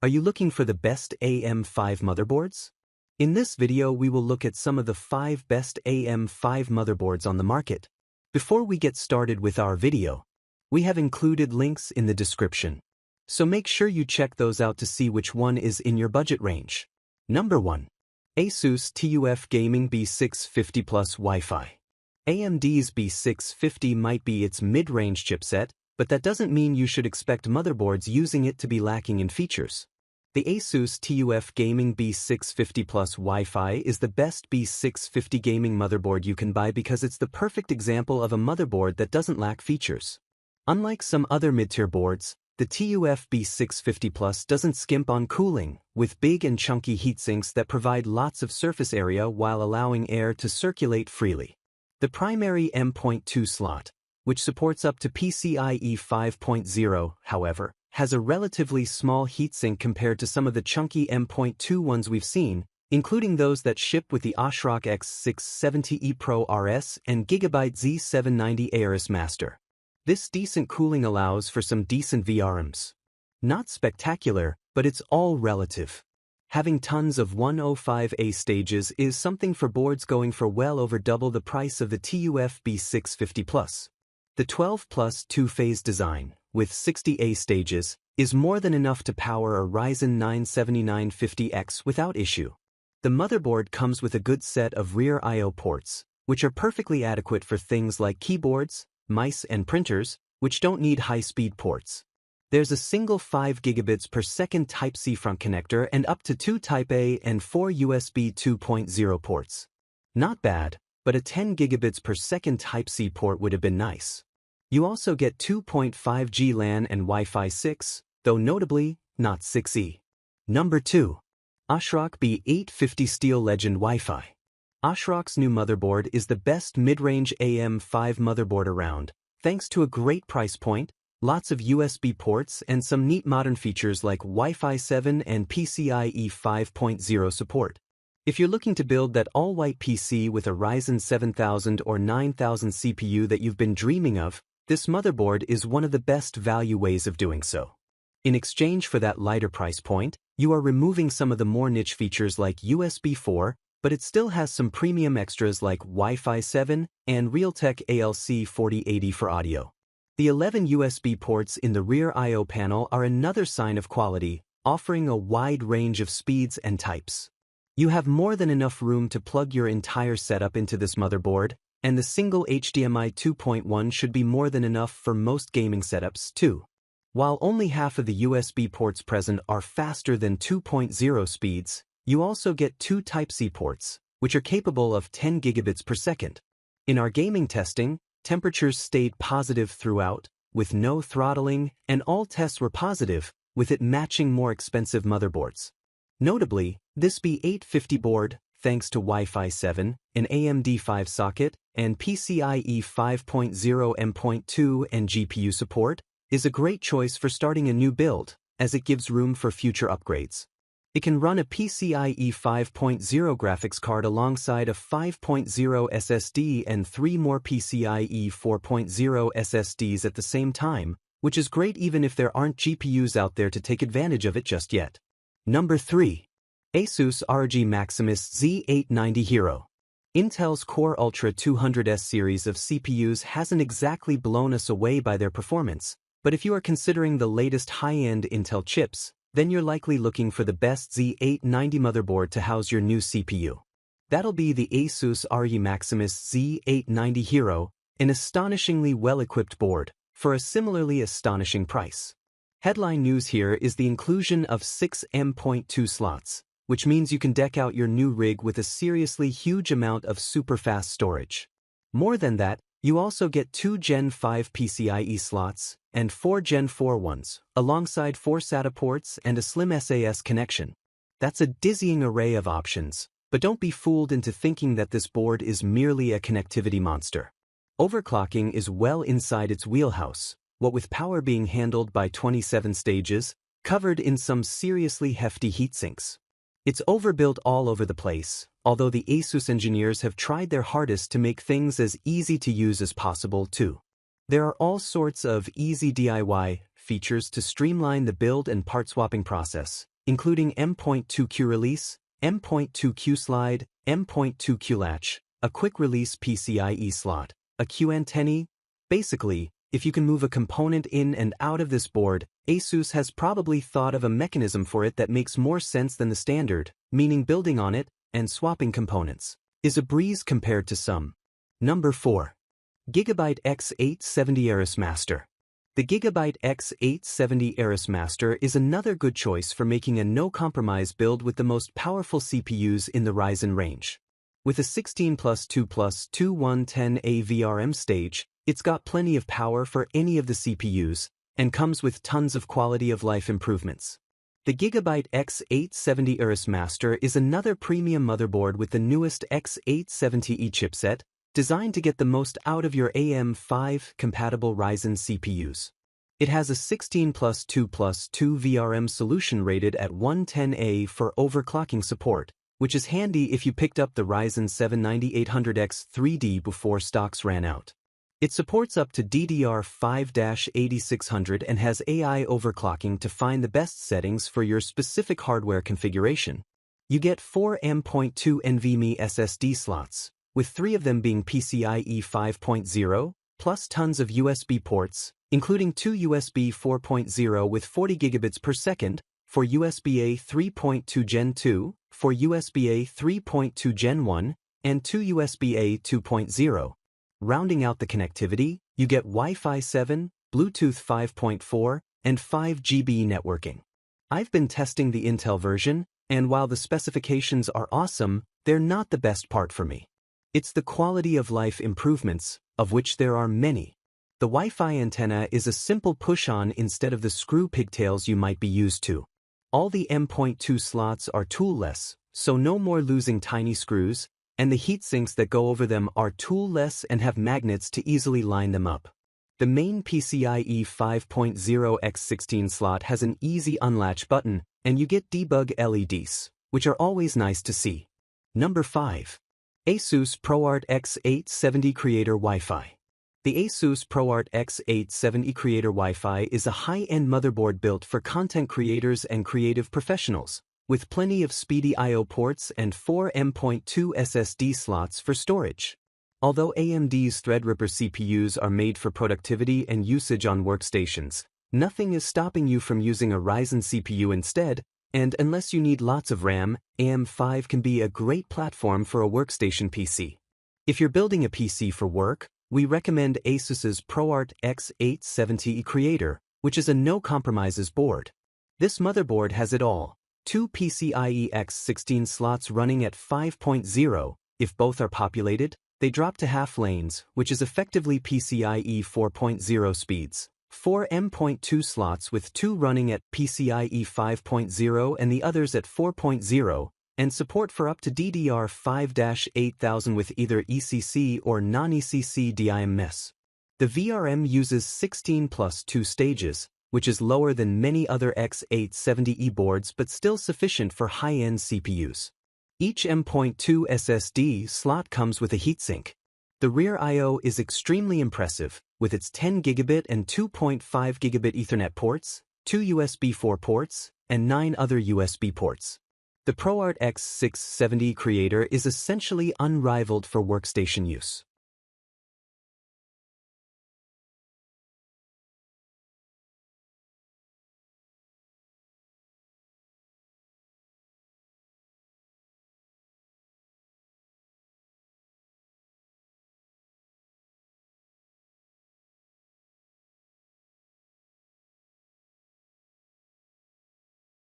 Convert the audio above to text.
Are you looking for the best AM5 motherboards? In this video we will look at some of the 5 best AM5 motherboards on the market. Before we get started with our video, we have included links in the description, so make sure you check those out to see which one is in your budget range. Number 1. Asus TUF Gaming B650 Plus Wi-Fi. AMD's B650 might be its mid-range chipset, but that doesn't mean you should expect motherboards using it to be lacking in features. The Asus TUF Gaming B650 Plus Wi-Fi is the best B650 gaming motherboard you can buy because it's the perfect example of a motherboard that doesn't lack features. Unlike some other mid-tier boards, the TUF B650 Plus doesn't skimp on cooling, with big and chunky heatsinks that provide lots of surface area while allowing air to circulate freely. The primary M.2 slot, which supports up to PCIe 5.0, however, has a relatively small heatsink compared to some of the chunky M.2 ones we've seen, including those that ship with the ASRock X670E Pro RS and Gigabyte Z790 Aorus Master. This decent cooling allows for some decent VRMs. Not spectacular, but it's all relative. Having tons of 105A stages is something for boards going for well over double the price of the TUF B650 Plus. The 12 Plus two-phase design, with 60A stages, is more than enough to power a Ryzen 9 7950X without issue. The motherboard comes with a good set of rear I/O ports, which are perfectly adequate for things like keyboards, mice and printers, which don't need high-speed ports. There's a single 5 gigabits per second Type-C front connector and up to 2 Type-A and 4 USB 2.0 ports. Not bad, but a 10 gigabits per second Type-C port would have been nice. You also get 2.5G LAN and Wi-Fi 6, though notably, not 6E. Number 2. ASRock B850 Steel Legend Wi-Fi. ASRock's new motherboard is the best mid-range AM5 motherboard around, thanks to a great price point, lots of USB ports, and some neat modern features like Wi-Fi 7 and PCIe 5.0 support. If you're looking to build that all-white PC with a Ryzen 7000 or 9000 CPU that you've been dreaming of, this motherboard is one of the best value ways of doing so. In exchange for that lighter price point, you are removing some of the more niche features like USB 4, but it still has some premium extras like Wi-Fi 7 and Realtek ALC 4080 for audio. The 11 USB ports in the rear I/O panel are another sign of quality, offering a wide range of speeds and types. You have more than enough room to plug your entire setup into this motherboard, and the single HDMI 2.1 should be more than enough for most gaming setups too. While only half of the USB ports present are faster than 2.0 speeds, you also get 2 Type-C ports, which are capable of 10 gigabits per second. In our gaming testing, temperatures stayed positive throughout, with no throttling, and all tests were positive, with it matching more expensive motherboards. Notably, this B850 board, thanks to Wi-Fi 7, an AMD 5 socket, and PCIe 5.0 M.2 and GPU support, is a great choice for starting a new build, as it gives room for future upgrades. It can run a PCIe 5.0 graphics card alongside a 5.0 SSD and 3 more PCIe 4.0 SSDs at the same time, which is great even if there aren't GPUs out there to take advantage of it just yet. Number 3. Asus ROG Maximus Z890 Hero. Intel's Core Ultra 200S series of CPUs hasn't exactly blown us away by their performance, but if you are considering the latest high-end Intel chips, then you're likely looking for the best Z890 motherboard to house your new CPU. That'll be the Asus ROG Maximus Z890 Hero, an astonishingly well-equipped board, for a similarly astonishing price. Headline news here is the inclusion of 6 M.2 slots, which means you can deck out your new rig with a seriously huge amount of super-fast storage. More than that, you also get 2 Gen 5 PCIe slots and 4 Gen 4 ones, alongside 4 SATA ports and a slim SAS connection. That's a dizzying array of options, but don't be fooled into thinking that this board is merely a connectivity monster. Overclocking is well inside its wheelhouse, what with power being handled by 27 stages, covered in some seriously hefty heatsinks. It's overbuilt all over the place, although the Asus engineers have tried their hardest to make things as easy to use as possible too. There are all sorts of easy DIY features to streamline the build and part swapping process, including M.2Q release, M.2Q slide, M.2Q latch, a quick-release PCIe slot, a Q antenna. Basically, if you can move a component in and out of this board, Asus has probably thought of a mechanism for it that makes more sense than the standard, meaning building on it and swapping components is a breeze compared to some. Number 4. Gigabyte X870 Aorus Master. The Gigabyte X870 Aorus Master is another good choice for making a no-compromise build with the most powerful CPUs in the Ryzen range. With a 16+2+2 VRM stage, it's got plenty of power for any of the CPUs, and comes with tons of quality-of-life improvements. The Gigabyte X870 Aorus Master is another premium motherboard with the newest X870E chipset, designed to get the most out of your AM5 compatible Ryzen CPUs. It has a 16+2+2 VRM solution rated at 110A for overclocking support, which is handy if you picked up the Ryzen 7 9800X 3D before stocks ran out. It supports up to DDR5-8600 and has AI overclocking to find the best settings for your specific hardware configuration. You get 4 M.2 NVMe SSD slots, with 3 of them being PCIe 5.0, plus tons of USB ports, including 2 USB 4.0 with 40 gigabits per second, for USB-A 3.2 Gen 2, for USB-A 3.2 Gen 1, and 2 USB-A 2.0. Rounding out the connectivity, you get Wi-Fi 7, Bluetooth 5.4, and 5GB networking. I've been testing the Intel version, and while the specifications are awesome, they're not the best part for me. It's the quality of life improvements, of which there are many. The Wi-Fi antenna is a simple push-on instead of the screw pigtails you might be used to. All the M.2 slots are toolless, so no more losing tiny screws, and the heat sinks that go over them are tool-less and have magnets to easily line them up. The main PCIe 5.0 x16 slot has an easy unlatch button, and you get debug LEDs, which are always nice to see. Number 5. Asus ProArt X870 Creator Wi-Fi. The Asus ProArt X870 Creator Wi-Fi is a high-end motherboard built for content creators and creative professionals, with plenty of speedy I/O ports and 4 M.2 SSD slots for storage. Although AMD's Threadripper CPUs are made for productivity and usage on workstations, nothing is stopping you from using a Ryzen CPU instead, and unless you need lots of RAM, AM5 can be a great platform for a workstation PC. If you're building a PC for work, we recommend Asus's ProArt X870 Creator, which is a no-compromises board. This motherboard has it all. 2 PCIe X16 slots running at 5.0, if both are populated, they drop to half lanes, which is effectively PCIe 4.0 speeds. 4 M.2 slots with 2 running at PCIe 5.0 and the others at 4.0, and support for up to DDR5-8000 with either ECC or non-ECC DIMS. The VRM uses 16+2 stages, which is lower than many other X870E boards but still sufficient for high-end CPUs. Each M.2 SSD slot comes with a heatsink. The rear I/O is extremely impressive, with its 10 gigabit and 2.5 gigabit Ethernet ports, 2 USB 4 ports, and 9 other USB ports. The ProArt X670 Creator is essentially unrivaled for workstation use.